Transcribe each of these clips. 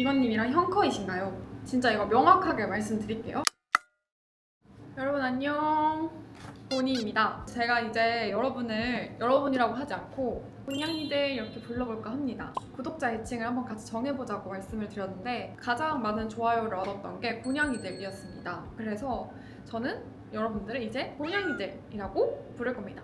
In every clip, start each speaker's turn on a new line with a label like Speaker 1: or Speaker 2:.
Speaker 1: 이건님이랑 형커이신가요? 진짜 이거 명확하게 말씀드릴게요. 여러분 안녕, 보니입니다. 제가 이제 여러분이라고 하지 않고 본냥이들 이렇게 불러볼까 합니다. 구독자 애칭을 한번 같이 정해보자고 말씀을 드렸는데 가장 많은 좋아요를 얻었던 게 본냥이들이었습니다. 그래서 저는 여러분들을 이제 본냥이들이라고 부를 겁니다.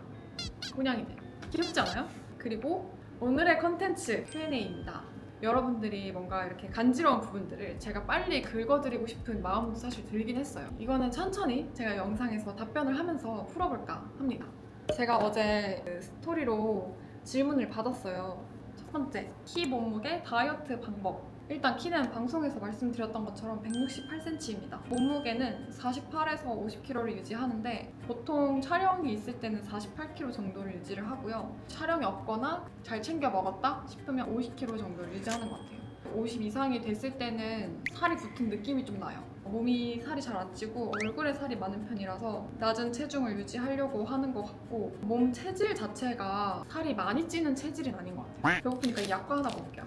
Speaker 1: 본냥이들 귀엽지 않아요? 그리고 오늘의 컨텐츠 Q&A입니다. 여러분들이 뭔가 이렇게 간지러운 부분들을 제가 빨리 긁어드리고 싶은 마음도 사실 들긴 했어요. 이거는 천천히 제가 영상에서 답변을 하면서 풀어볼까 합니다. 제가 어제 그 스토리로 질문을 받았어요. 첫 번째, 키 몸무게 다이어트 방법. 일단 키는 방송에서 말씀드렸던 것처럼 168cm입니다. 몸무게는 48에서 50kg를 유지하는데 보통 촬영이 있을 때는 48kg 정도를 유지를 하고요. 촬영이 없거나 잘 챙겨 먹었다 싶으면 50kg 정도를 유지하는 것 같아요. 50 이상이 됐을 때는 살이 붙은 느낌이 좀 나요. 몸이 살이 잘 안 찌고 얼굴에 살이 많은 편이라서 낮은 체중을 유지하려고 하는 것 같고 몸 체질 자체가 살이 많이 찌는 체질은 아닌 것 같아요. 배고프니까 약과 하나 먹을게요.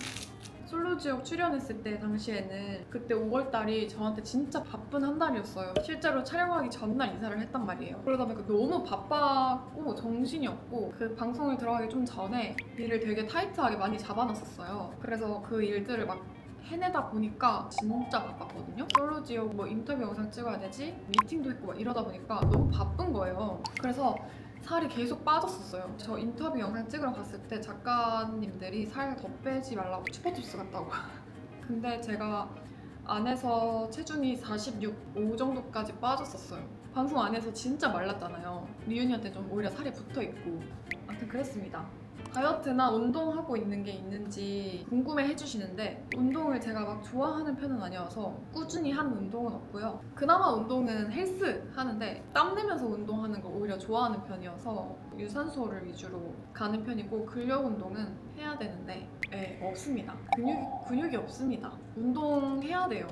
Speaker 1: 솔로지옥 출연했을 때 당시에는 그때 5월달이 저한테 진짜 바쁜 한 달이었어요. 실제로 촬영하기 전날 이사를 했단 말이에요. 그러다 보니까 너무 바빴고 정신이 없고 그 방송을 들어가기 좀 전에 일을 되게 타이트하게 많이 잡아놨었어요. 그래서 그 일들을 막 해내다 보니까 진짜 바빴거든요. 솔로지옥 뭐 인터뷰 영상 찍어야 되지? 미팅도 있고 막 이러다 보니까 너무 바쁜 거예요. 그래서 살이 계속 빠졌었어요. 저 인터뷰 영상 찍으러 갔을 때 작가님들이 살 더 빼지 말라고 슈퍼집스 갔다고. 근데 제가 안에서 체중이 46, 5 정도까지 빠졌었어요. 방송 안에서 진짜 말랐잖아요. 리윤이한테 좀 오히려 살이 붙어있고. 아무튼 그랬습니다. 다이어트나 운동하고 있는 게 있는지 궁금해 해주시는데 운동을 제가 막 좋아하는 편은 아니어서 꾸준히 하는 운동은 없고요. 그나마 운동은 헬스 하는데 땀 내면서 운동하는 걸 오히려 좋아하는 편이어서 유산소를 위주로 가는 편이고 근력 운동은 해야 되는데 없습니다. 근육이 없습니다. 운동해야 돼요.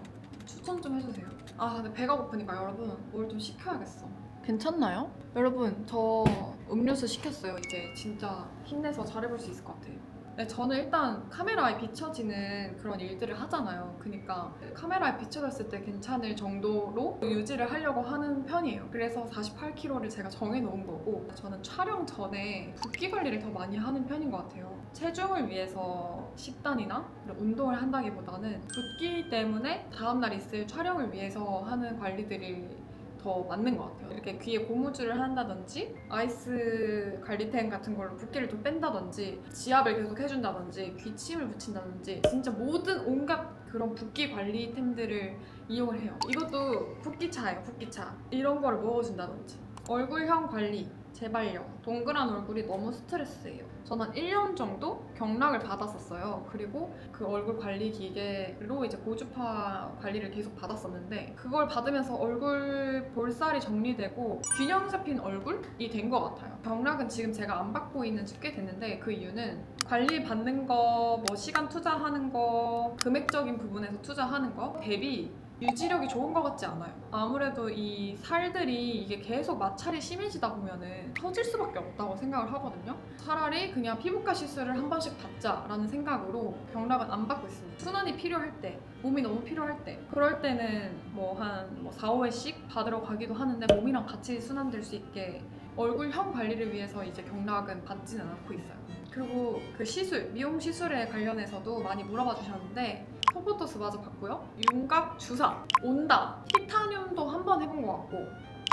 Speaker 1: 추천 좀 해주세요. 아 근데 배가 고프니까 여러분 뭘 좀 시켜야겠어. 괜찮나요? 여러분 저 음료수 시켰어요. 이제 진짜 힘내서 잘해볼 수 있을 것 같아요. 네, 저는 일단 카메라에 비춰지는 그런 일들을 하잖아요. 그러니까 카메라에 비춰졌을 때 괜찮을 정도로 유지를 하려고 하는 편이에요. 그래서 48kg를 제가 정해놓은 거고 저는 촬영 전에 붓기 관리를 더 많이 하는 편인 것 같아요. 체중을 위해서 식단이나 운동을 한다기보다는 붓기 때문에 다음날 있을 촬영을 위해서 하는 관리들이 더 맞는 것 같아요. 이렇게 귀에 고무줄을 한다든지 아이스 관리템 같은 걸로 붓기를 좀 뺀다든지 지압을 계속 해준다든지 귀침을 붙인다든지 진짜 모든 온갖 그런 붓기 관리템들을 이용을 해요. 이것도 붓기차예요. 붓기차. 이런 거를 먹어준다든지 얼굴형 관리 재발령, 동그란 얼굴이 너무 스트레스예요. 저는 1년 정도 경락을 받았었어요. 그리고 그 얼굴 관리 기계로 이제 고주파 관리를 계속 받았었는데 그걸 받으면서 얼굴 볼살이 정리되고 균형 잡힌 얼굴이 된 것 같아요. 경락은 지금 제가 안 받고 있는 지 꽤 됐는데 그 이유는 관리 받는 거, 뭐 시간 투자하는 거, 금액적인 부분에서 투자하는 거 대비 유지력이 좋은 것 같지 않아요. 아무래도 이 살들이 이게 계속 마찰이 심해지다 보면은 터질 수밖에 없다고 생각을 하거든요. 차라리 그냥 피부과 시술을 한 번씩 받자라는 생각으로 경락은 안 받고 있습니다. 순환이 필요할 때, 몸이 너무 필요할 때 그럴 때는 뭐 한 4, 5회씩 받으러 가기도 하는데 몸이랑 같이 순환될 수 있게 얼굴형 관리를 위해서 이제 경락은 받지는 않고 있어요. 그리고 그 시술, 미용 시술에 관련해서도 많이 물어봐 주셨는데 토보토스 마저 받고요. 윤곽 주사, 온다, 티타늄도 한 번 해본 것 같고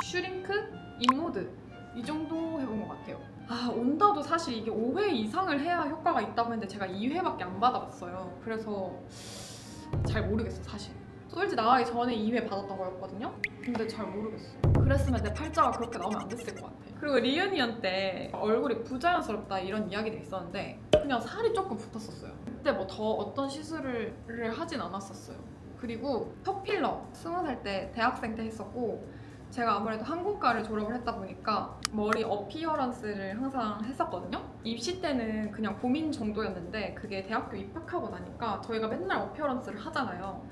Speaker 1: 슈링크, 인모드 이 정도 해본 것 같아요. 아 온다도 사실 이게 5회 이상을 해야 효과가 있다고 했는데 제가 2회밖에 안 받아봤어요. 그래서 잘 모르겠어 사실. 솔지 나가기 전에 2회 받았던 거였거든요. 근데 잘 모르겠어. 그랬으면 내 팔자가 그렇게 나오면 안 됐을 것 같아. 그리고 리유니언 때 얼굴이 부자연스럽다 이런 이야기도 있었는데 그냥 살이 조금 붙었었어요. 그때 뭐 더 어떤 시술을 하진 않았었어요. 그리고 턱필러 20살 때 대학생 때 했었고 제가 아무래도 항공과를 졸업을 했다 보니까 머리 어피어런스를 항상 했었거든요. 입시 때는 그냥 고민 정도였는데 그게 대학교 입학하고 나니까 저희가 맨날 어피어런스를 하잖아요.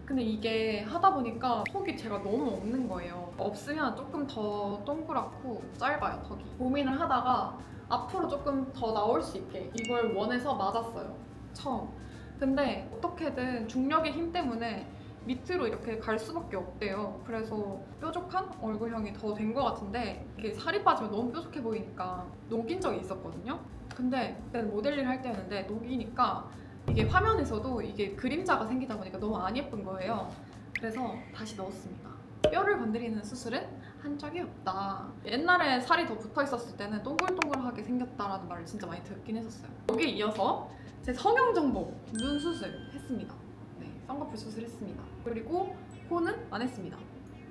Speaker 1: 근데 이게 하다 보니까 턱이 제가 너무 없는 거예요. 없으면 조금 더 동그랗고 짧아요, 턱이. 고민을 하다가 앞으로 조금 더 나올 수 있게 이걸 원해서 맞았어요, 처음. 근데 어떻게든 중력의 힘 때문에 밑으로 이렇게 갈 수밖에 없대요. 그래서 뾰족한 얼굴형이 더 된 것 같은데 이게 살이 빠지면 너무 뾰족해 보이니까 녹인 적이 있었거든요. 근데 그때는 모델링 할 때였는데 녹이니까 이게 화면에서도 이게 그림자가 생기다 보니까 너무 안 예쁜 거예요. 그래서 다시 넣었습니다. 뼈를 건드리는 수술은 한 적이 없다. 옛날에 살이 더 붙어 있었을 때는 동글동글하게 생겼다라는 말을 진짜 많이 듣긴 했었어요. 여기에 이어서 제 성형 정보 눈 수술 했습니다. 네, 쌍꺼풀 수술했습니다. 그리고 코는 안 했습니다.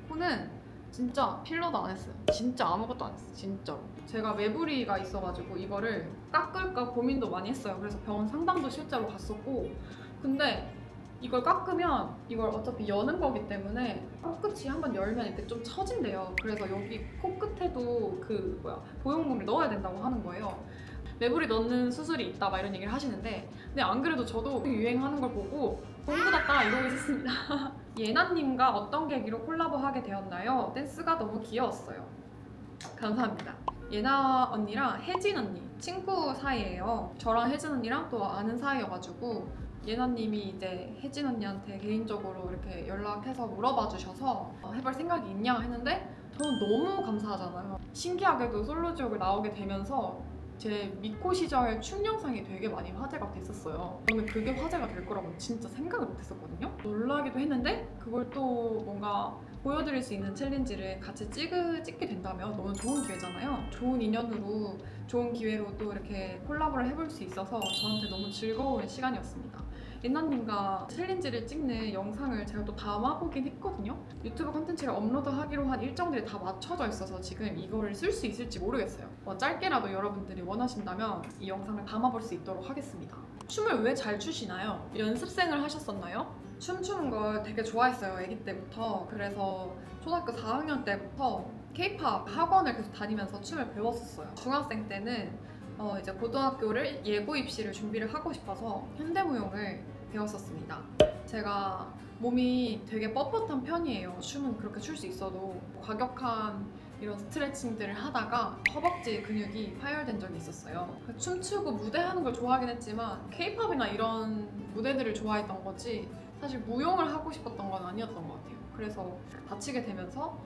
Speaker 1: 코는 진짜 필러도 안 했어요. 진짜 아무것도 안 했어요. 진짜로. 제가 매부리가 있어가지고 이거를 깎을까 고민도 많이 했어요. 그래서 병원 상담도 실제로 갔었고, 근데 이걸 깎으면 이걸 어차피 여는 거기 때문에 코끝이 한번 열면 이렇게 좀 처진대요. 그래서 여기 코끝에도 그 보형물을 넣어야 된다고 하는 거예요. 매부리 넣는 수술이 있다 막 이런 얘기를 하시는데, 근데 안 그래도 저도 유행하는 걸 보고 공부났다 이러고 있었습니다. 예나님과 어떤 계기로 콜라보하게 되었나요? 댄스가 너무 귀여웠어요. 감사합니다. 예나 언니랑 혜진 언니 친구 사이예요. 저랑 혜진 언니랑 또 아는 사이여가지고 예나님이 이제 혜진 언니한테 개인적으로 이렇게 연락해서 물어봐 주셔서 해볼 생각이 있냐 했는데 저는 너무 감사하잖아요. 신기하게도 솔로지옥을 나오게 되면서 제 미코 시절 춤 영상이 되게 많이 화제가 됐었어요. 저는 그게 화제가 될 거라고 진짜 생각을 못했었거든요. 놀라기도 했는데 그걸 또 뭔가 보여드릴 수 있는 챌린지를 같이 찍게 된다면 너무 좋은 기회잖아요. 좋은 인연으로 좋은 기회로 또 이렇게 콜라보를 해볼 수 있어서 저한테 너무 즐거운 시간이었습니다. 예나님과 챌린지를 찍는 영상을 제가 또 담아보긴 했거든요. 유튜브 콘텐츠를 업로드하기로 한 일정들이 다 맞춰져 있어서 지금 이거를 쓸 수 있을지 모르겠어요. 짧게라도 여러분들이 원하신다면 이 영상을 담아볼 수 있도록 하겠습니다. 춤을 왜 잘 추시나요? 연습생을 하셨었나요? 춤추는 걸 되게 좋아했어요, 아기 때부터. 그래서 초등학교 4학년 때부터 K-pop 학원을 계속 다니면서 춤을 배웠었어요. 중학생 때는 이제 고등학교를 예고 입시를 준비를 하고 싶어서 현대무용을 배웠었습니다. 제가 몸이 되게 뻣뻣한 편이에요. 춤은 그렇게 출 수 있어도 과격한 이런 스트레칭들을 하다가 허벅지 근육이 파열된 적이 있었어요. 춤추고 무대하는 걸 좋아하긴 했지만 K-팝이나 이런 무대들을 좋아했던 거지 사실 무용을 하고 싶었던 건 아니었던 것 같아요. 그래서 다치게 되면서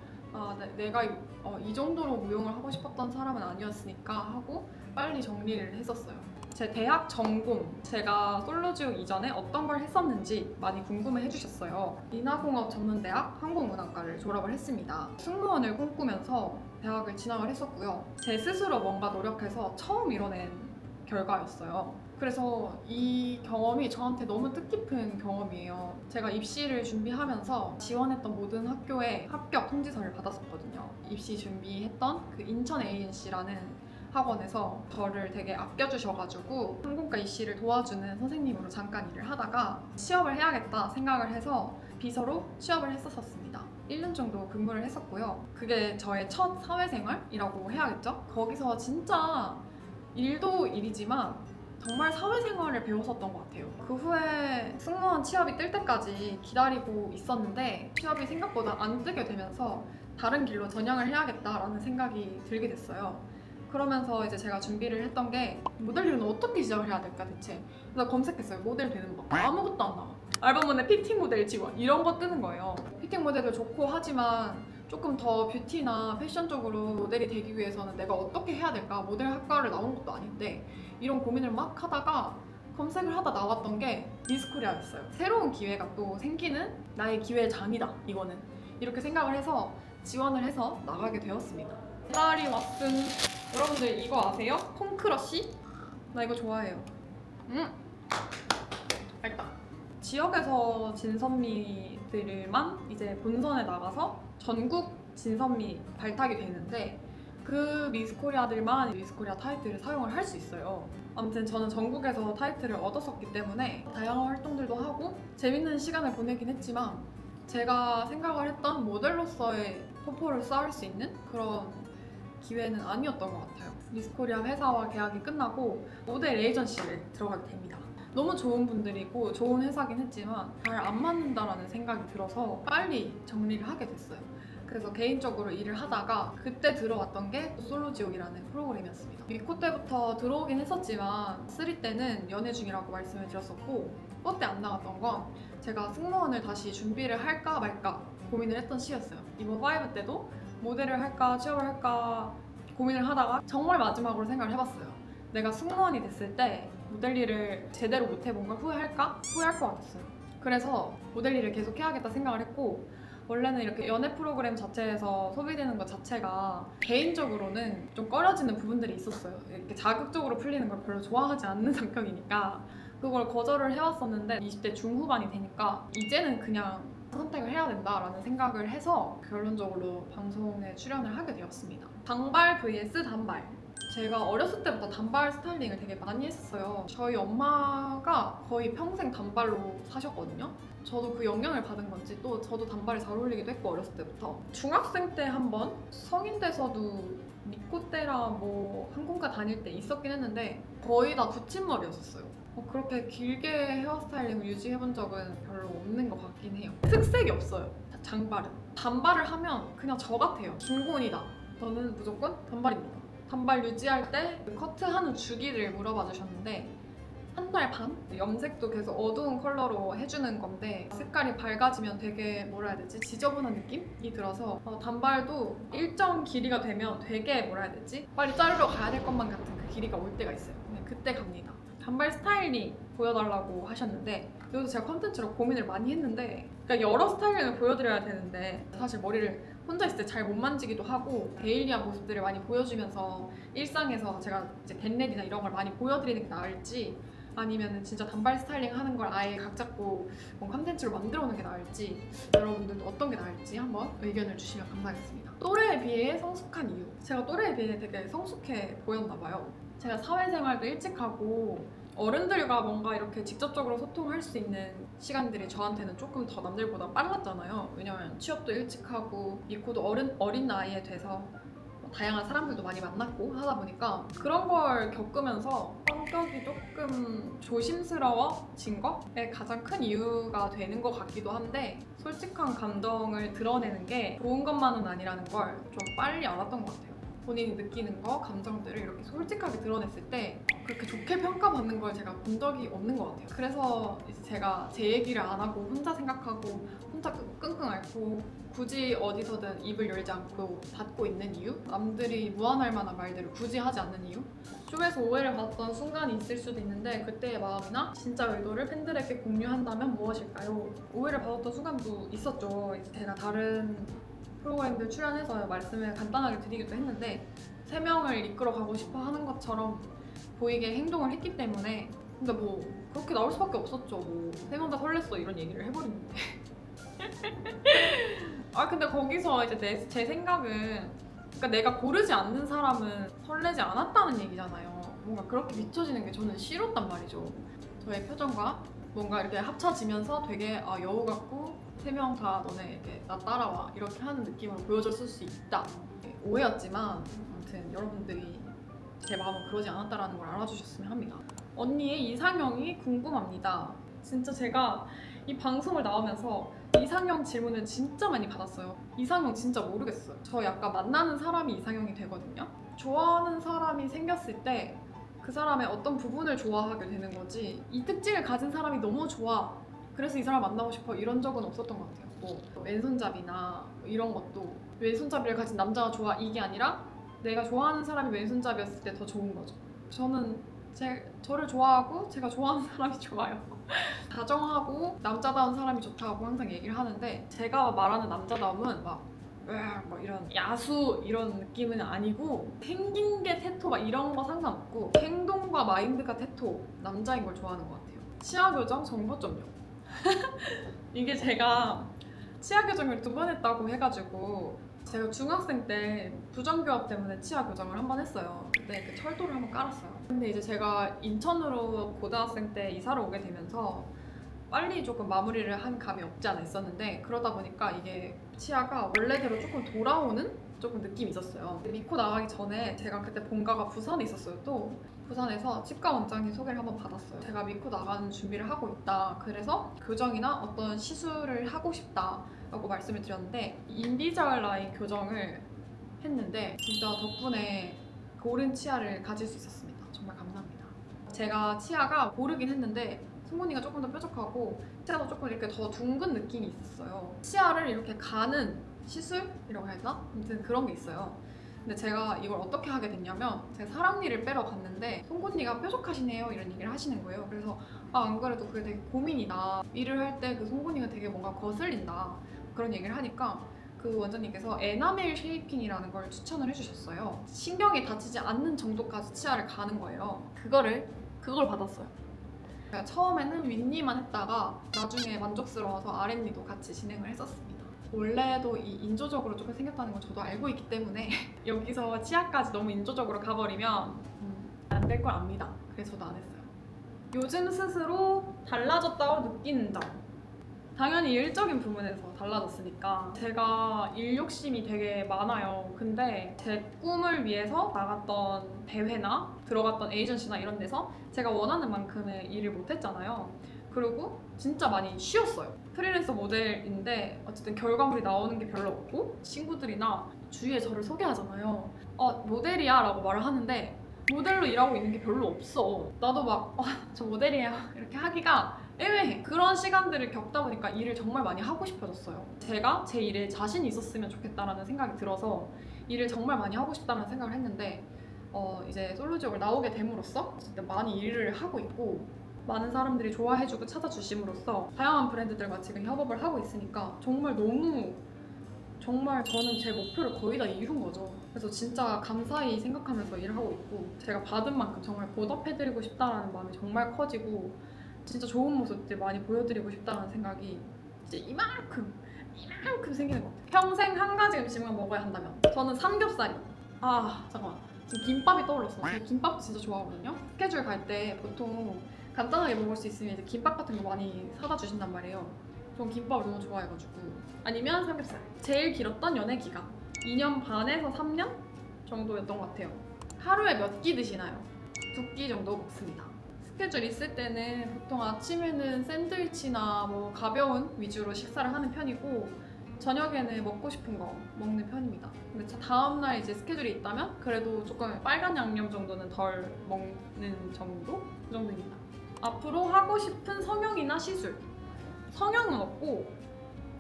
Speaker 1: 내가 이 정도로 무용을 하고 싶었던 사람은 아니었으니까 하고 빨리 정리를 했었어요. 제 대학 전공, 제가 솔로지옥 이전에 어떤 걸 했었는지 많이 궁금해 해주셨어요. 인하공업 전문대학 항공운항과를 졸업을 했습니다. 승무원을 꿈꾸면서 대학을 진학을 했었고요. 제 스스로 뭔가 노력해서 처음 이뤄낸 결과였어요. 그래서 이 경험이 저한테 너무 뜻깊은 경험이에요. 제가 입시를 준비하면서 지원했던 모든 학교에 합격 통지서를 받았었거든요. 입시 준비했던 그 인천 ANC라는 학원에서 저를 되게 아껴주셔가지고 항공과 입시를 도와주는 선생님으로 잠깐 일을 하다가 취업을 해야겠다 생각을 해서 비서로 취업을 했었습니다. 1년 정도 근무를 했었고요. 그게 저의 첫 사회생활이라고 해야겠죠? 거기서 진짜 일도 일이지만 정말 사회생활을 배웠었던 것 같아요. 그 후에 승무원 취업이 뜰 때까지 기다리고 있었는데 취업이 생각보다 안 뜨게 되면서 다른 길로 전향을 해야겠다라는 생각이 들게 됐어요. 그러면서 이제 제가 준비를 했던 게 모델링은 어떻게 시작을 해야 될까 대체. 그래서 검색했어요. 모델 되는 법. 아무것도 안 나와. 알바몬에 피팅 모델 지원 이런 거 뜨는 거예요. 피팅 모델도 좋고 하지만 조금 더 뷰티나 패션 쪽으로 모델이 되기 위해서는 내가 어떻게 해야 될까? 모델 학과를 나온 것도 아닌데 이런 고민을 막 하다가 검색을 하다 나왔던 게 미스코리아였어요. 새로운 기회가 또 생기는 나의 기회의 장이다. 이거는 이렇게 생각을 해서 지원을 해서 나가게 되었습니다. 딸이 왔음. 여러분들 이거 아세요? 폼크러쉬? 나 이거 좋아해요. 맛있다. 지역에서 진선미들만 이제 본선에 나가서 전국 진선미 발탁이 되는데 그 미스코리아들만 미스코리아 타이틀을 사용을 할 수 있어요. 아무튼 저는 전국에서 타이틀을 얻었었기 때문에 다양한 활동들도 하고 재밌는 시간을 보내긴 했지만 제가 생각을 했던 모델로서의 포포를 쌓을 수 있는 그런 기회는 아니었던 것 같아요. 미스코리아 회사와 계약이 끝나고 모델 에이전시를 들어가게 됩니다. 너무 좋은 분들이고 좋은 회사긴 했지만 잘 안 맞는다라는 생각이 들어서 빨리 정리를 하게 됐어요. 그래서 개인적으로 일을 하다가 그때 들어왔던 게 솔로지옥이라는 프로그램이었습니다. 미코 때부터 들어오긴 했었지만 3 때는 연애 중이라고 말씀을 드렸었고 그때 안 나갔던 건 제가 승무원을 다시 준비를 할까 말까 고민을 했던 시였어요. 이번 5 때도 모델을 할까 취업을 할까 고민을 하다가 정말 마지막으로 생각을 해봤어요. 내가 승무원이 됐을 때 모델 일을 제대로 못 해본 걸 후회할까? 후회할 것 같았어요. 그래서 모델 일을 계속 해야겠다 생각을 했고, 원래는 이렇게 연애 프로그램 자체에서 소비되는 것 자체가 개인적으로는 좀 꺼려지는 부분들이 있었어요. 이렇게 자극적으로 풀리는 걸 별로 좋아하지 않는 성격이니까 그걸 거절을 해왔었는데 20대 중후반이 되니까 이제는 그냥 선택을 해야 된다라는 생각을 해서 결론적으로 방송에 출연을 하게 되었습니다. 장발 vs 단발. 제가 어렸을 때부터 단발 스타일링을 되게 많이 했었어요. 저희 엄마가 거의 평생 단발로 사셨거든요. 저도 그 영향을 받은 건지 또 저도 단발이 잘 어울리기도 했고 어렸을 때부터. 중학생 때 한 번, 성인 돼서도 미코 때랑 뭐 항공과 다닐 때 있었긴 했는데 거의 다 붙임머리였었어요. 그렇게 길게 헤어스타일링을 유지해본 적은 별로 없는 것 같긴 해요. 특색이 없어요, 장발은. 단발을 하면 그냥 저 같아요. 김곤이다. 저는 무조건 단발입니다. 단발 유지할 때 커트하는 주기를 물어봐 주셨는데 한 달 반? 염색도 계속 어두운 컬러로 해주는 건데 색깔이 밝아지면 되게 뭐라 해야 되지? 지저분한 느낌이 들어서 단발도 일정 길이가 되면 되게 뭐라 해야 되지? 빨리 자르러 가야 될 것만 같은 그 길이가 올 때가 있어요. 그때 갑니다. 단발 스타일링 보여달라고 하셨는데 여기서 제가 컨텐츠로 고민을 많이 했는데, 그러니까 여러 스타일링을 보여드려야 되는데 사실 머리를 혼자 있을 때 잘 못 만지기도 하고 데일리한 모습들을 많이 보여주면서 일상에서 제가 이제 겟레디나 이런 걸 많이 보여드리는 게 나을지, 아니면 진짜 단발 스타일링 하는 걸 아예 각 잡고 컨텐츠로 만들어 오는 게 나을지, 여러분들도 어떤 게 나을지 한번 의견을 주시면 감사하겠습니다. 또래에 비해 성숙한 이유. 제가 또래에 비해 되게 성숙해 보였나 봐요. 제가 사회생활도 일찍 하고 어른들과 뭔가 이렇게 직접적으로 소통할 수 있는 시간들이 저한테는 조금 더 남들보다 빨랐잖아요. 왜냐면 취업도 일찍 하고 미코도 어린 나이에 돼서 다양한 사람들도 많이 만났고 하다 보니까 그런 걸 겪으면서 성격이 조금 조심스러워진 거에 가장 큰 이유가 되는 것 같기도 한데, 솔직한 감정을 드러내는 게 좋은 것만은 아니라는 걸 좀 빨리 알았던 것 같아요. 본인이 느끼는 거, 감정들을 이렇게 솔직하게 드러냈을 때 그렇게 좋게 평가받는 걸 제가 본 적이 없는 것 같아요. 그래서 이제 제가 제 얘기를 안 하고 혼자 생각하고 혼자 끙끙 앓고 굳이 어디서든 입을 열지 않고 닫고 있는 이유? 남들이 무안할 만한 말들을 굳이 하지 않는 이유? 쇼에서 오해를 받았던 순간이 있을 수도 있는데 그때의 마음이나 진짜 의도를 팬들에게 공유한다면 무엇일까요? 오해를 받았던 순간도 있었죠. 이제 제가 다른 프로그램들 출연해서 말씀을 간단하게 드리기도 했는데 3명을 이끌어 가고 싶어 하는 것처럼 보이게 행동을 했기 때문에, 근데 뭐 그렇게 나올 수밖에 없었죠. 뭐 3명 다 설렜어 이런 얘기를 해버리는데 근데 거기서 이제 제 생각은, 그러니까 내가 고르지 않는 사람은 설레지 않았다는 얘기잖아요. 뭔가 그렇게 비춰지는 게 저는 싫었단 말이죠. 저의 표정과 뭔가 이렇게 합쳐지면서 되게 여우 같고 3명 다 너네 이렇게 나 따라와 이렇게 하는 느낌으로 보여줬을 수 있다. 오해였지만 아무튼 여러분들이 제 마음은 그러지 않았다라는 걸 알아주셨으면 합니다. 언니의 이상형이 궁금합니다. 진짜 제가 이 방송을 나오면서 이상형 질문을 진짜 많이 받았어요. 이상형 진짜 모르겠어요. 저 약간 만나는 사람이 이상형이 되거든요. 좋아하는 사람이 생겼을 때 그 사람의 어떤 부분을 좋아하게 되는 거지, 이 특징을 가진 사람이 너무 좋아 그래서 이 사람 만나고 싶어 이런 적은 없었던 것 같아요. 뭐 왼손잡이나 이런 것도 왼손잡이를 가진 남자가 좋아 이게 아니라 내가 좋아하는 사람이 왼손잡이였을 때 더 좋은 거죠. 저는 저를 좋아하고 제가 좋아하는 사람이 좋아요. 다정하고 남자다운 사람이 좋다고 항상 얘기를 하는데, 제가 말하는 남자다움은 막 이런 야수 이런 느낌은 아니고 생긴 게 테토 막 이런 거 상관없고 행동과 마인드가 테토 남자인 걸 좋아하는 것 같아요. 치아 교정 정보점요. 이게 제가 치아 교정을 2번 했다고 해가지고, 제가 중학생 때 부정교합 때문에 치아 교정을 한 번 했어요. 그때 그 철도를 한번 깔았어요. 근데 이제 제가 인천으로 고등학생 때 이사를 오게 되면서 빨리 조금 마무리를 한 감이 없지 않아 있었는데, 그러다 보니까 이게 치아가 원래대로 조금 돌아오는 조금 느낌이 있었어요. 미코 나가기 전에 제가 그때 본가가 부산에 있었어요. 또 부산에서 치과 원장님 소개를 한번 받았어요. 제가 미코 나가는 준비를 하고 있다. 그래서 교정이나 어떤 시술을 하고 싶다 라고 말씀을 드렸는데 인비자얼 라인 교정을 했는데 진짜 덕분에 고른 치아를 가질 수 있었습니다. 정말 감사합니다. 제가 치아가 고르긴 했는데 송곳니가 조금 더 뾰족하고 치아도 조금 이렇게 더 둥근 느낌이 있었어요. 치아를 이렇게 가는 시술이라고 해야 되나? 아무튼 그런 게 있어요. 근데 제가 이걸 어떻게 하게 됐냐면 제가 사랑니를 빼러 갔는데 송곳니가 뾰족하시네요 이런 얘기를 하시는 거예요. 그래서 안 그래도 그게 되게 고민이다. 일을 할 때 그 송곳니가 되게 뭔가 거슬린다 그런 얘기를 하니까 그 원장님께서 에나멜 쉐이핑이라는 걸 추천을 해주셨어요. 신경이 다치지 않는 정도까지 치아를 가는 거예요. 그걸 받았어요. 제가 처음에는 윗니만 했다가 나중에 만족스러워서 아랫니도 같이 진행을 했었습니다. 원래도 이 인조적으로 조금 생겼다는 걸 저도 알고 있기 때문에 여기서 치아까지 너무 인조적으로 가버리면 안 될 걸 압니다. 그래서 저도 안 했어요. 요즘 스스로 달라졌다고 느끼는 점. 당연히 일적인 부분에서 달라졌으니까 제가 일 욕심이 되게 많아요. 근데 제 꿈을 위해서 나갔던 대회나 들어갔던 에이전시나 이런 데서 제가 원하는 만큼의 일을 못했잖아요. 그리고 진짜 많이 쉬었어요. 프리랜서 모델인데 어쨌든 결과물이 나오는 게 별로 없고 친구들이나 주위에 저를 소개하잖아요. 모델이야 라고 말을 하는데 모델로 일하고 있는 게 별로 없어. 나도 막 저 모델이에요 이렇게 하기가 애매해. 그런 시간들을 겪다 보니까 일을 정말 많이 하고 싶어졌어요. 제가 제 일에 자신이 있었으면 좋겠다라는 생각이 들어서 일을 정말 많이 하고 싶다는 생각을 했는데 이제 솔로지옥을 나오게 됨으로써 진짜 많이 일을 하고 있고 많은 사람들이 좋아해주고 찾아주심으로써 다양한 브랜드들과 지금 협업을 하고 있으니까 정말 저는 제 목표를 거의 다 이룬 거죠. 그래서 진짜 감사히 생각하면서 일을 하고 있고 제가 받은 만큼 정말 보답해드리고 싶다라는 마음이 정말 커지고 진짜 좋은 모습들 많이 보여드리고 싶다는 생각이 이제 이만큼 생기는 것 같아요. 평생 한 가지 음식만 먹어야 한다면 저는 삼겹살이. 잠깐만, 지금 김밥이 떠올랐어. 제가 김밥 진짜 좋아하거든요. 스케줄 갈 때 보통 간단하게 먹을 수 있으면 이제 김밥 같은 거 많이 사다 주신단 말이에요. 전 김밥을 너무 좋아해가지고. 아니면 삼겹살. 제일 길었던 연애 기간 2년 반에서 3년 정도였던 것 같아요. 하루에 몇 끼 드시나요? 2끼 정도 먹습니다. 스케줄 있을 때는 보통 아침에는 샌드위치나 뭐 가벼운 위주로 식사를 하는 편이고 저녁에는 먹고 싶은 거 먹는 편입니다. 근데 다음날 이제 스케줄이 있다면 그래도 조금 빨간 양념 정도는 덜 먹는 정도? 그 정도입니다. 앞으로 하고 싶은 성형이나 시술. 성형은 없고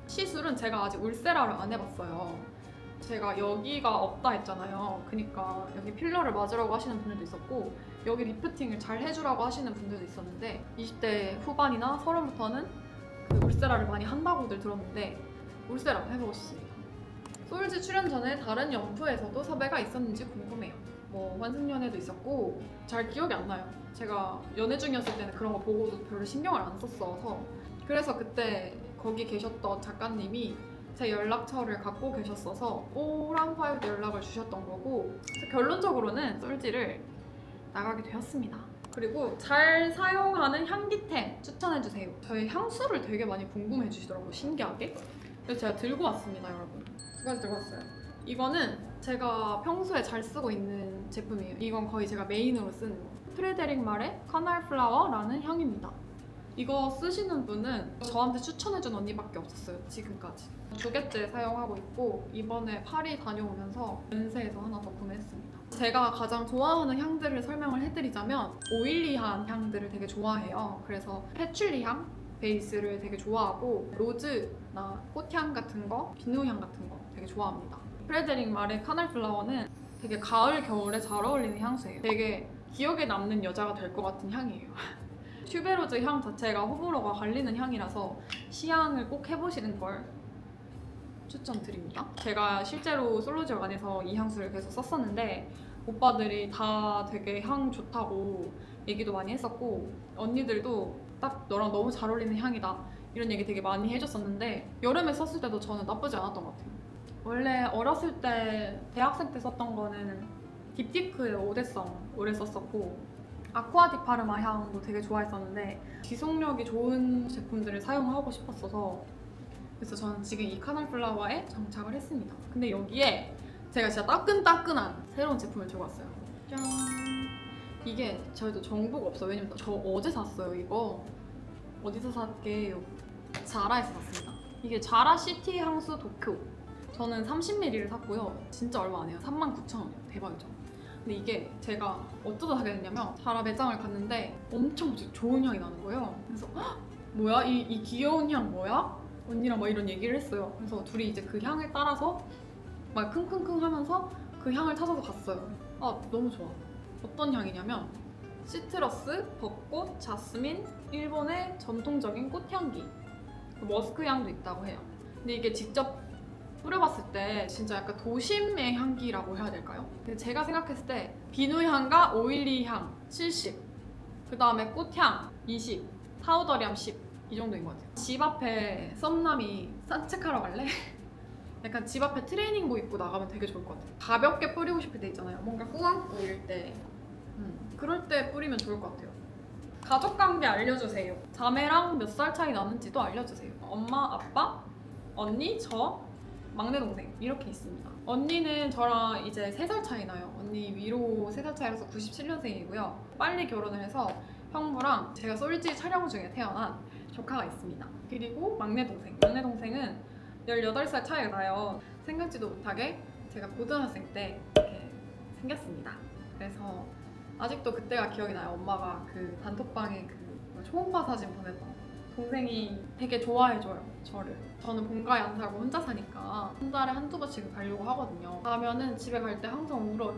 Speaker 1: 시술은 제가 아직 울세라를 안 해봤어요. 제가 여기가 없다 했잖아요. 그러니까 여기 필러를 맞으라고 하시는 분들도 있었고 여기 리프팅을 잘 해주라고 하시는 분들도 있었는데 20대 후반이나 30부터는 그 울세라를 많이 한다고들 들었는데 울세라 해보고 싶습니다. 솔지 출연 전에 다른 연프에서도 섭외가 있었는지 궁금해요. 뭐 환승연애도 있었고 잘 기억이 안 나요. 제가 연애 중이었을 때는 그런 거 보고도 별로 신경을 안 썼어서 그래서 그때 거기 계셨던 작가님이 제 연락처를 갖고 계셨어서 오랑파이브 연락을 주셨던 거고 결론적으로는 솔지를 나가게 되었습니다. 그리고 잘 사용하는 향기템 추천해주세요. 저희 향수를 되게 많이 궁금해 주시더라고요. 신기하게. 그래서 제가 들고 왔습니다, 여러분. 2가지 들고 왔어요. 이거는 제가 평소에 잘 쓰고 있는 제품이에요. 이건 거의 제가 메인으로 쓰는 거. 프레데릭 말의 카날 플라워라는 향입니다. 이거 쓰시는 분은 저한테 추천해준 언니밖에 없었어요, 지금까지. 2개째 사용하고 있고 이번에 파리 다녀오면서 연세에서 하나 더 구매했습니다. 제가 가장 좋아하는 향들을 설명을 해드리자면 오일리한 향들을 되게 좋아해요. 그래서 패출리 향 베이스를 되게 좋아하고 로즈나 꽃향 같은 거, 비누향 같은 거 되게 좋아합니다. 프레데릭 말의 카날 플라워는 되게 가을, 겨울에 잘 어울리는 향수예요. 되게 기억에 남는 여자가 될 것 같은 향이에요. 튜베로즈 향 자체가 호불호가 갈리는 향이라서 시향을 꼭 해보시는 걸 추천드립니다. 제가 실제로 솔로지옥 안에서 이 향수를 계속 썼었는데 오빠들이 다 되게 향 좋다고 얘기도 많이 했었고 언니들도 딱 너랑 너무 잘 어울리는 향이다 이런 얘기 되게 많이 해줬었는데 여름에 썼을 때도 저는 나쁘지 않았던 것 같아요. 원래 어렸을 때 대학생 때 썼던 거는 딥티크의 오대성 오래 썼었고 아쿠아틱 파르마 향도 되게 좋아했었는데 지속력이 좋은 제품들을 사용하고 싶었어서 그래서 저는 지금 이 카날 플라워에 정착을 했습니다. 근데 여기에 제가 진짜 따끈따끈한 새로운 제품을 들고 왔어요. 짠! 이게 저희도 정보가 없어요. 왜냐면 저 어제 샀어요, 이거. 어디서 샀게요? 자라에서 샀습니다. 이게 자라 시티 향수 도쿄. 저는 30ml를 샀고요. 진짜 얼마 안 해요. 39,000원이에요. 대박이죠. 근데 이게 제가 어쩌다 하게 됐냐면 자라 매장을 갔는데 엄청 좋은 향이 나는 거예요. 그래서 헉! 뭐야? 이 귀여운 향 뭐야? 언니랑 막 이런 얘기를 했어요. 그래서 둘이 이제 그 향을 따라서 막 킁킁킁 하면서 그 향을 찾아서 갔어요. 아 너무 좋아. 어떤 향이냐면 시트러스, 벚꽃, 자스민, 일본의 전통적인 꽃향기, 머스크 향도 있다고 해요. 근데 이게 직접 뿌려봤을 때 진짜 약간 도심의 향기라고 해야 될까요? 근데 제가 생각했을 때 비누향과 오일리 향 70, 그 다음에 꽃향 20, 파우더리함 10, 이 정도인 것 같아요. 집 앞에 썸남이 산책하러 갈래? 약간 집 앞에 트레이닝복 입고 나가면 되게 좋을 것 같아요. 가볍게 뿌리고 싶을 때 있잖아요. 뭔가 꾸안꾸 이럴 때 그럴 때 뿌리면 좋을 것 같아요. 가족관계 알려주세요. 자매랑 몇 살 차이 나는지도 알려주세요. 엄마, 아빠, 언니, 저, 막내 동생 이렇게 있습니다. 언니는 저랑 이제 3살 차이 나요. 언니 위로 3살 차이라서 97년생이고요. 빨리 결혼을 해서 형부랑 제가 솔지 촬영 중에 태어난 조카가 있습니다. 그리고 막내 동생은 18살 차이가 나요. 생각지도 못하게 제가 고등학생 때 이렇게 생겼습니다. 그래서 아직도 그때가 기억이 나요. 엄마가 그 단톡방에 그 초음파 사진 보냈던 동생이 되게 좋아해줘요, 저를. 저는 본가에 안 살고 혼자 사니까 한 달에 한두 번씩은 가려고 하거든요. 가면은 집에 갈 때 항상 울어요.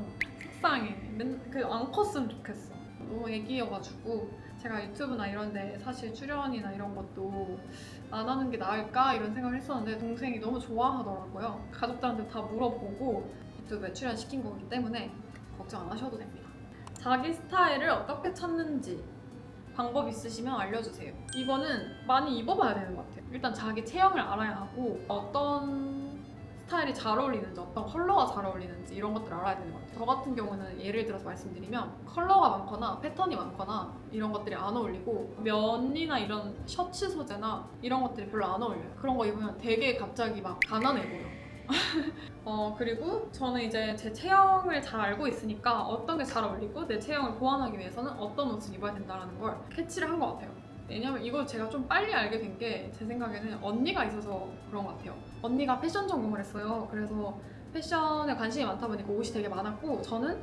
Speaker 1: 속상해. 안 컸으면 좋겠어. 너무 애기여가지고 제가 유튜브나 이런 데 사실 출연이나 이런 것도 안 하는 게 나을까 이런 생각을 했었는데 동생이 너무 좋아하더라고요. 가족들한테 다 물어보고 유튜브에 출연시킨 거기 때문에 걱정 안 하셔도 됩니다. 자기 스타일을 어떻게 찾는지 방법 있으시면 알려주세요. 이거는 많이 입어봐야 되는 것 같아요. 일단 자기 체형을 알아야 하고 어떤 스타일이 잘 어울리는지, 어떤 컬러가 잘 어울리는지 이런 것들을 알아야 되는 것 같아요. 저 같은 경우는 예를 들어서 말씀드리면 컬러가 많거나 패턴이 많거나 이런 것들이 안 어울리고 면이나 이런 셔츠 소재나 이런 것들이 별로 안 어울려요. 그런 거 입으면 되게 갑자기 막 가난해 보여. 그리고 저는 이제 제 체형을 잘 알고 있으니까 어떤 게 잘 어울리고 내 체형을 보완하기 위해서는 어떤 옷을 입어야 된다는 걸 캐치를 한 것 같아요. 왜냐면 이걸 제가 좀 빨리 알게 된 게 제 생각에는 언니가 있어서 그런 것 같아요. 언니가 패션 전공을 했어요. 그래서 패션에 관심이 많다 보니까 옷이 되게 많았고 저는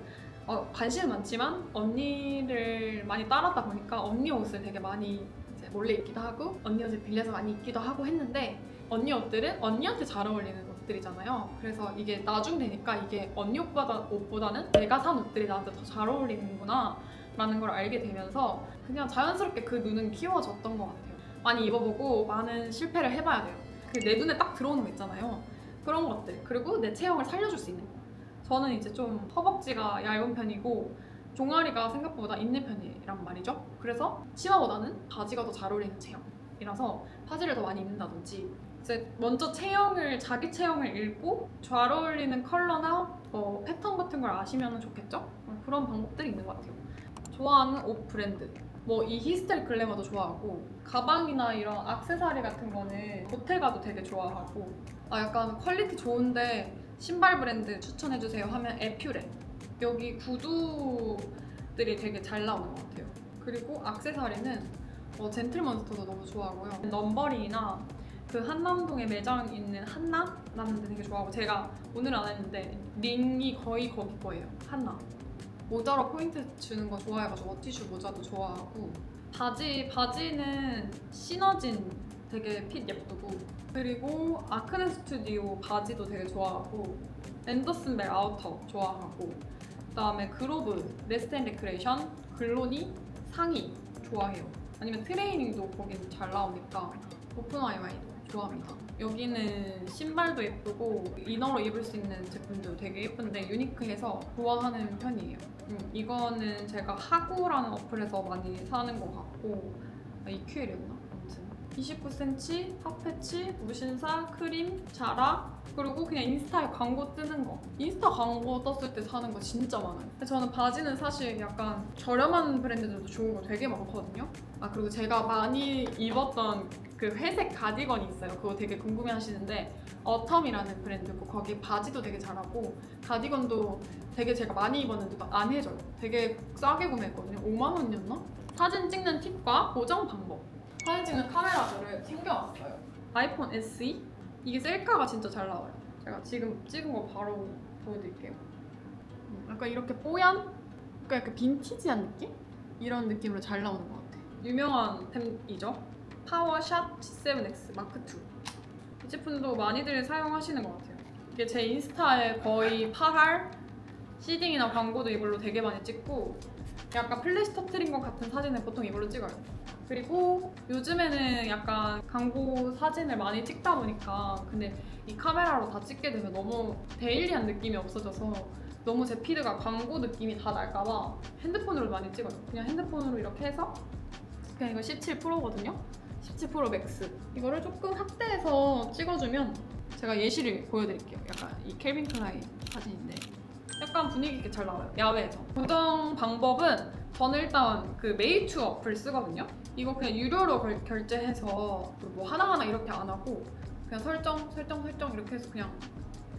Speaker 1: 관심은 많지만 언니를 많이 따랐다 보니까 언니 옷을 되게 많이 이제 몰래 입기도 하고 언니 옷을 빌려서 많이 입기도 하고 했는데 언니 옷들은 언니한테 잘 어울리는 옷들이잖아요. 그래서 이게 나중 되니까 이게 언니 옷보다는 내가 산 옷들이 나한테 더 잘 어울리는구나 라는 걸 알게 되면서 그냥 자연스럽게 그 눈은 키워졌던 것 같아요. 많이 입어보고 많은 실패를 해봐야 돼요. 그 내 눈에 딱 들어오는 거 있잖아요. 그런 것들. 그리고 내 체형을 살려줄 수 있는 거. 저는 이제 좀 허벅지가 얇은 편이고 종아리가 생각보다 있는 편이란 말이죠. 그래서 치마보다는 바지가 더 잘 어울리는 체형이라서 바지를 더 많이 입는다든지 이제 먼저 자기 체형을 읽고 잘 어울리는 컬러나 패턴 같은 걸 아시면 좋겠죠? 그런 방법들이 있는 것 같아요. 좋아하는 옷 브랜드 이 히스테릭 글래머도 좋아하고 가방이나 이런 액세서리 같은 거는 보테가도 되게 좋아하고 약간 퀄리티 좋은데 신발 브랜드 추천해주세요 하면 에퓨레. 여기 구두들이 되게 잘 나오는 것 같아요. 그리고 액세서리는 젠틀몬스터도 너무 좋아하고요. 넘버링이나 그 한남동에 매장 있는 한나라는 데 되게 좋아하고 제가 오늘은 안 했는데 링이 거의 거기 거예요. 한나. 모자로 포인트 주는 거 좋아해가지고 워티슈 모자도 좋아하고 바지는 시너진 되게 핏 예쁘고 그리고 아크네 스튜디오 바지도 되게 좋아하고 앤더슨 벨 아우터 좋아하고 그다음에 그로브, 레스트 앤 레크레이션, 글로니 상의 좋아해요. 아니면 트레이닝도 거긴 잘 나오니까 오픈아이와이도 좋아합니다. 여기는 신발도 예쁘고 이너로 입을 수 있는 제품도 되게 예쁜데 유니크해서 좋아하는 편이에요. 이거는 제가 하구라는 어플에서 많이 사는 것 같고 EQL이구나. 아무튼 29cm, 핫패치, 무신사, 크림, 자라 그리고 그냥 인스타에 광고 뜨는 거. 인스타 광고 떴을 때 사는 거 진짜 많아요. 저는 바지는 사실 약간 저렴한 브랜드들도 좋은 거 되게 많거든요. 그리고 제가 많이 입었던 그 회색 가디건이 있어요. 그거 되게 궁금해 하시는데 어텀이라는 브랜드고 거기 바지도 되게 잘하고 가디건도 되게 제가 많이 입었는데도 안 해져요. 되게 싸게 구매했거든요. 5만 원이었나? 사진 찍는 팁과 보정 방법. 사진 찍는 카메라들을 챙겨왔어요. 아이폰 SE? 이게 셀카가 진짜 잘 나와요. 제가 지금 찍은 거 바로 보여드릴게요. 약간 이렇게 뽀얀? 약간 이렇게 빈티지한 느낌? 이런 느낌으로 잘 나오는 것 같아. 유명한 템이죠. 파워샷 C7X 마크2. 이 제품도 많이들 사용하시는 것 같아요. 이게 제 인스타에 거의 8할 시딩이나 광고도 이걸로 되게 많이 찍고 약간 플래시 터트린 것 같은 사진을 보통 이걸로 찍어요. 그리고 요즘에는 약간 광고 사진을 많이 찍다 보니까 근데 이 카메라로 다 찍게 되면 너무 데일리한 느낌이 없어져서 너무 제 피드가 광고 느낌이 다 날까봐 핸드폰으로 많이 찍어요. 그냥 핸드폰으로 이렇게 해서 그냥 이거 17 프로거든요. 17 프로 맥스. 이거를 조금 확대해서 찍어주면 제가 예시를 보여드릴게요. 약간 이 켈빈 클라인 사진인데 약간 분위기 있게 잘 나와요. 야외에서. 고정 방법은 저는 일단 그 메이투 어플 쓰거든요. 이거 그냥 유료로 결제해서 뭐 하나하나 이렇게 안 하고 그냥 설정 이렇게 해서 그냥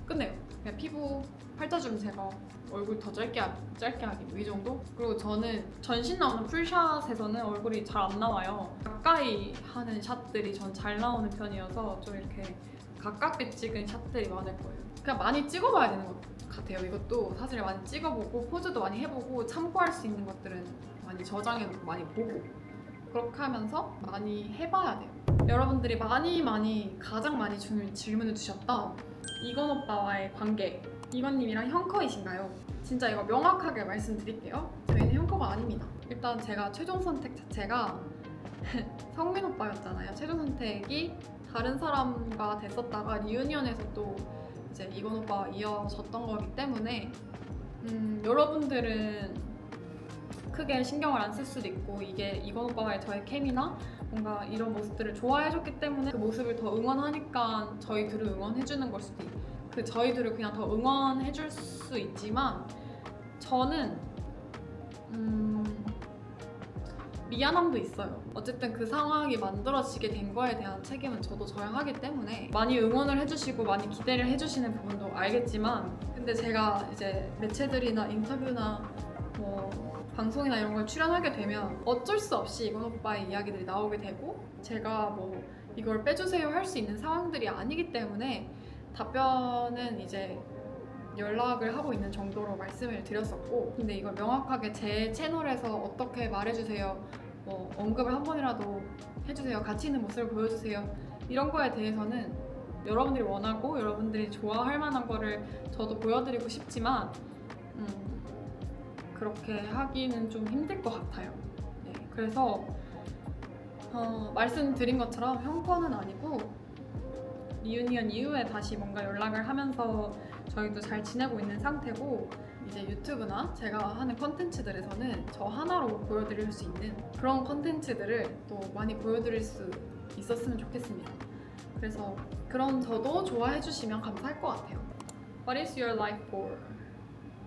Speaker 1: 끝내요. 그냥 피부 팔자주름 제거, 얼굴 더 짧게 하기 뭐 이 정도? 그리고 저는 전신 나오는 풀샷에서는 얼굴이 잘 안 나와요. 가까이 하는 샷들이 전 잘 나오는 편이어서 좀 이렇게 가깝게 찍은 샷들이 많을 거예요. 그냥 많이 찍어봐야 되는 것 같아요. 이것도 사실 많이 찍어보고 포즈도 많이 해보고 참고할 수 있는 것들은 많이 저장해놓고 많이 보고 그렇게 하면서 많이 해봐야 돼요. 여러분들이 가장 많이 질문을 주셨던 이건 오빠와의 관계, 이건님이랑 형커이신가요? 진짜 이거 명확하게 말씀드릴게요. 저희는 형커가 아닙니다. 일단 제가 최종 선택 자체가 성민 오빠였잖아요. 최종 선택이 다른 사람과 됐었다가 리유니언에서 또 이제 이건 오빠와 이어졌던 거기 때문에 여러분들은 크게 신경을 안 쓸 수도 있고 이게 이건 오빠와의 저의 케미나 뭔가 이런 모습들을 좋아해줬기 때문에 그 모습을 더 응원하니까 저희들을 응원해주는 걸 수도 있고 저희들을 그냥 더 응원해줄 수 있지만 저는 미안함도 있어요. 어쨌든 그 상황이 만들어지게 된 거에 대한 책임은 저도 져야 하기 때문에 많이 응원을 해주시고 많이 기대를 해주시는 부분도 알겠지만 근데 제가 이제 매체들이나 인터뷰나 뭐 방송이나 이런 걸 출연하게 되면 어쩔 수 없이 이건 오빠의 이야기들이 나오게 되고 제가 뭐 이걸 빼주세요 할 수 있는 상황들이 아니기 때문에 답변은 이제 연락을 하고 있는 정도로 말씀을 드렸었고 근데 이걸 명확하게 제 채널에서 어떻게 말해주세요 뭐 언급을 한 번이라도 해주세요 같이 있는 모습을 보여주세요 이런 거에 대해서는 여러분들이 원하고 여러분들이 좋아할 만한 거를 저도 보여드리고 싶지만 그렇게 하기는 좀 힘들 것 같아요. 네, 그래서 말씀드린 것처럼 형편은 아니고 리유니언 이후에 다시 뭔가 연락을 하면서 저희도 잘 지내고 있는 상태고 이제 유튜브나 제가 하는 컨텐츠들에서는 저 하나로 보여드릴 수 있는 그런 컨텐츠들을 또 많이 보여드릴 수 있었으면 좋겠습니다. 그래서 그런 저도 좋아해 주시면 감사할 것 같아요. What is your life for?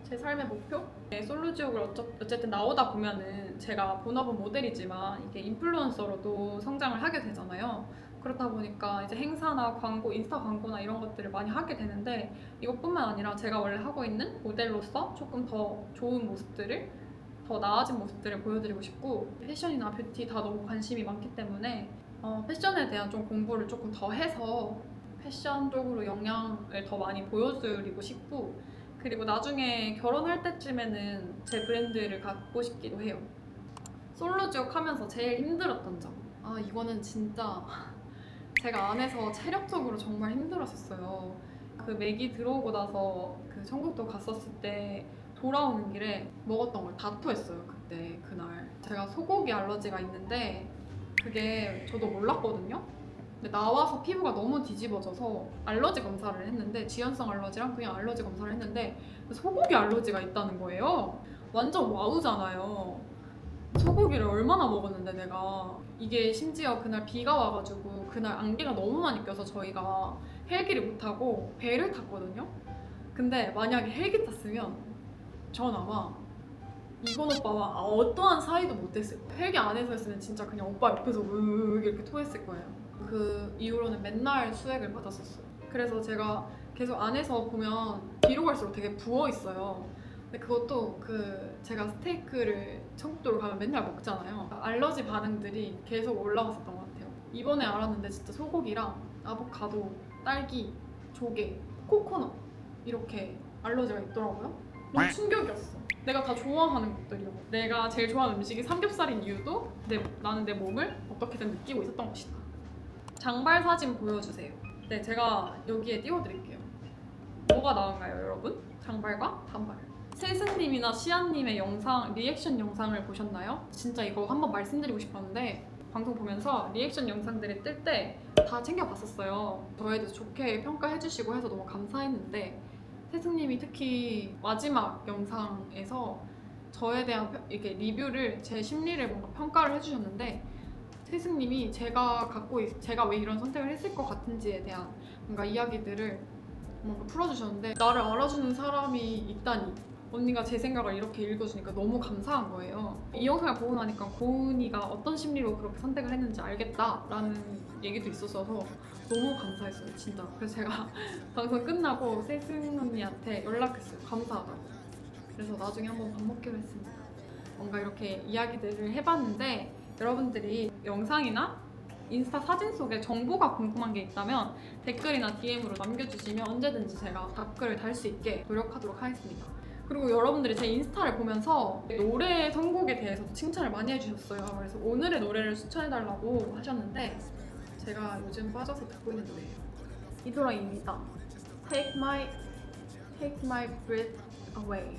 Speaker 1: 제 삶의 목표? 네, 솔로지옥을 어쨌든 나오다 보면은 제가 본업은 모델이지만 이게 인플루언서로도 성장을 하게 되잖아요. 그렇다 보니까 이제 행사나 광고, 인스타 광고나 이런 것들을 많이 하게 되는데 이것뿐만 아니라 제가 원래 하고 있는 모델로서 조금 더 좋은 모습들을 더 나아진 모습들을 보여드리고 싶고 패션이나 뷰티 다 너무 관심이 많기 때문에 패션에 대한 좀 공부를 조금 더 해서 패션 쪽으로 영향을 더 많이 보여드리고 싶고 그리고 나중에 결혼할 때쯤에는 제 브랜드를 갖고 싶기도 해요. 솔로지옥 하면서 제일 힘들었던 점. 이거는 진짜 제가 안에서 체력적으로 정말 힘들었었어요. 그 맥이 들어오고 나서 그 청국도 갔었을 때 돌아오는 길에 먹었던 걸 다 토했어요. 그날. 제가 소고기 알러지가 있는데 그게 저도 몰랐거든요. 근데 나와서 피부가 너무 뒤집어져서 알러지 검사를 했는데 지연성 알러지랑 그냥 알러지 검사를 했는데 소고기 알러지가 있다는 거예요. 완전 와우잖아요. 소고기를 얼마나 먹었는데 내가 이게 심지어 그날 비가 와가지고 그날 안개가 너무 많이 껴서 저희가 헬기를 못 타고 배를 탔거든요. 근데 만약에 헬기 탔으면 전 아마 이건 오빠와 어떠한 사이도 못했을 거예요. 헬기 안에서 했으면 진짜 그냥 오빠 옆에서 으 이렇게 토했을 거예요. 그 이후로는 맨날 수액을 받았었어요. 그래서 제가 계속 안에서 보면 뒤로 갈수록 되게 부어 있어요. 근데 그것도 제가 스테이크를 청국도로 가면 맨날 먹잖아요. 알러지 반응들이 계속 올라갔었던 것 같아요. 이번에 알았는데 진짜 소고기랑 아보카도, 딸기, 조개, 코코넛 이렇게 알러지가 있더라고요. 너무 충격이었어. 내가 다 좋아하는 것들이야. 내가 제일 좋아하는 음식이 삼겹살인 이유도 나는 내 몸을 어떻게든 느끼고 있었던 것이다. 장발 사진 보여주세요. 네, 제가 여기에 띄워드릴게요. 뭐가 나은가요, 여러분? 장발과 단발. 세승님이나 시안님의 영상, 리액션 영상을 보셨나요? 진짜 이거 한번 말씀드리고 싶었는데 방송 보면서 리액션 영상들이 뜰 때 다 챙겨봤었어요. 저에 대해서 좋게 평가해주시고 해서 너무 감사했는데 세승님이 특히 마지막 영상에서 저에 대한 이렇게 리뷰를 제 심리를 뭔가 평가를 해주셨는데 세승님이 제가 왜 이런 선택을 했을 것 같은지에 대한 뭔가 이야기들을 뭔가 풀어주셨는데 나를 알아주는 사람이 있다니 언니가 제 생각을 이렇게 읽어주니까 너무 감사한 거예요. 이 영상을 보고 나니까 고은이가 어떤 심리로 그렇게 선택을 했는지 알겠다라는 얘기도 있었어서 너무 감사했어요, 진짜. 그래서 제가 방송 끝나고 세승 언니한테 연락했어요, 감사하다고. 그래서 나중에 한번 밥 먹기로 했습니다. 뭔가 이렇게 이야기들을 해봤는데 여러분들이 영상이나 인스타 사진 속에 정보가 궁금한 게 있다면 댓글이나 DM으로 남겨주시면 언제든지 제가 답글을 달 수 있게 노력하도록 하겠습니다. 그리고 여러분들이 제 인스타를 보면서 노래 선곡에 대해서도 칭찬을 많이 해주셨어요. 그래서 오늘의 노래를 추천해달라고 하셨는데 제가 요즘 빠져서 듣고 있는 노래예요. 이소라입니다. Take my breath away.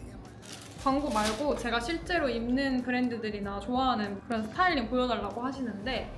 Speaker 1: 광고 말고 제가 실제로 입는 브랜드들이나 좋아하는 그런 스타일링 보여달라고 하시는데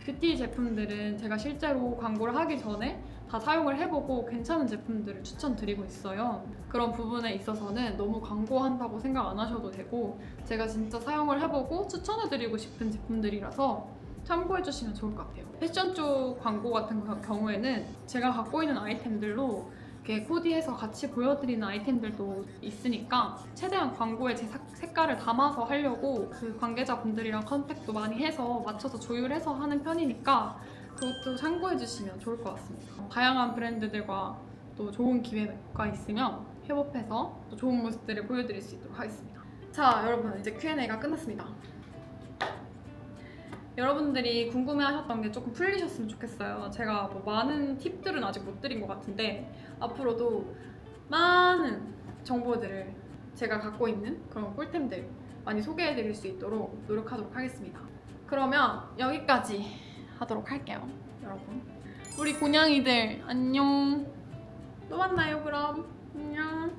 Speaker 1: 뷰티 제품들은 제가 실제로 광고를 하기 전에 다 사용을 해보고 괜찮은 제품들을 추천드리고 있어요. 그런 부분에 있어서는 너무 광고한다고 생각 안 하셔도 되고 제가 진짜 사용을 해보고 추천해드리고 싶은 제품들이라서 참고해주시면 좋을 것 같아요. 패션 쪽 광고 같은 경우에는 제가 갖고 있는 아이템들로 이렇게 코디해서 같이 보여드리는 아이템들도 있으니까 최대한 광고에 제 색깔을 담아서 하려고 그 관계자분들이랑 컨택도 많이 해서 맞춰서 조율해서 하는 편이니까 그것도 참고해주시면 좋을 것 같습니다. 다양한 브랜드들과 또 좋은 기회가 있으면 협업해서 또 좋은 모습들을 보여드릴 수 있도록 하겠습니다. 자, 여러분 이제 Q&A가 끝났습니다. 여러분들이 궁금해하셨던 게 조금 풀리셨으면 좋겠어요. 제가 뭐 많은 팁들은 아직 못 드린 것 같은데 앞으로도 많은 정보들을 제가 갖고 있는 그런 꿀템들 많이 소개해드릴 수 있도록 노력하도록 하겠습니다. 그러면 여기까지 하도록 할게요, 여러분. 우리 곤양이들 안녕. 또 만나요, 그럼. 안녕.